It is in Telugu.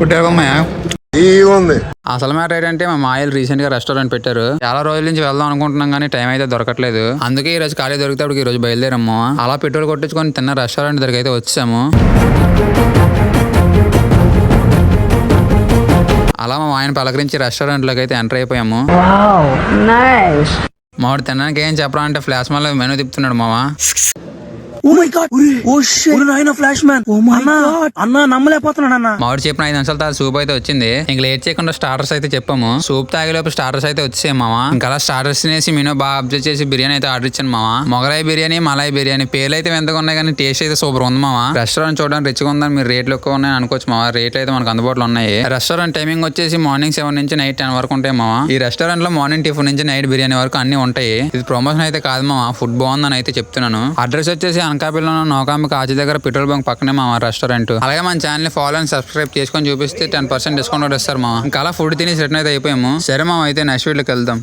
ఫుడ్ ఏమమ్మా ఉంది. అసలు మ్యాటర్ ఏంటంటే మా మాయలు రీసెంట్ గా రెస్టారెంట్ పెట్టారు. చాలా రోజుల నుంచి వెళ్దాం అనుకుంటున్నాం కానీ టైం అయితే దొరకట్లేదు. అందుకే ఈ రోజు ఖాళీ దొరికితే ఈ రోజు బయలుదేరాము. అలా పెట్రోల్ కొట్టించుకొని తిన్న రెస్టారెంట్ దగ్గర అయితే వచ్చాము. అలా మా ఆయన పలకరించి రెస్టారెంట్ లోకి అయితే ఎంటర్ అయిపోయాము. మావాడు తినడానికి ఏం చెప్పరా అంటే ఫ్లాష్ మ్యాన్ లో మెనూ తిప్పుతున్నాడు మామ. మావాడు చెప్పిన 5 నిమిషాల తర్వాత సూప్ అయితే వచ్చింది. ఇంక లేట్ చేయకుండా స్టార్టర్స్ అయితే చెప్పాము. సూప్ తాగేలోపు స్టార్టర్స్ అయితే వచ్చాయి మామ. ఇంకా అలా స్టార్టర్స్ తినేసి మెనూ బాగా అబ్జర్వ్ చేసి బిర్యానీ అయితే ఆర్డర్ ఇచ్చాను మామ. మొగలాయి బిర్యానీ, మలాయి బిర్యానీ పేర్లు అయితే ఎంతగా ఉన్నాయి కానీ టేస్ట్ అయితే సూపర్ ఉంది మామ. రెస్టారెంట్ చూడడానికి రిచ్గా ఉందని మీరు రేట్లు ఎక్కువ ఉన్నాయని అనుకోవచ్చు మామ. రేట్లు అయితే మనకు అందుబాటులో ఉన్నాయి. రెస్టారెంట్ టైమింగ్ వచ్చేసి మార్నింగ్ 7 నుంచి నైట్ 10 వరకు ఉంటాయి మామ. ఈ రెస్టారెంట్ లో మార్నింగ్ టిఫిన్ నుంచి నైట్ బిర్యానీ వరకు అన్ని ఉంటాయి. ఇది ప్రమోషన్ అయితే కాదు మామ, ఫుడ్ బాగుందని అయితే చెప్తున్నాను. అడ్రస్ వచ్చేసి అనకాపల్లిలో నౌకాంబ కాచి దగ్గర పెట్రోల్ బంక్ పక్కనే మామ రెస్టారెంట్. అలాగే మన ఛానల్ ఫాలో అండ్ సబ్స్క్రైబ్ చేసుకొని చూపిస్తే 10% డిస్కౌంట్ ఇస్తారు మామ. ఇంకా అలా ఫుడ్ తినేసి రిటర్న్ అయితే అయిపోయాము. సరే మామ, అయితే నెక్స్ట్ వీడియోకి వెళ్దాం.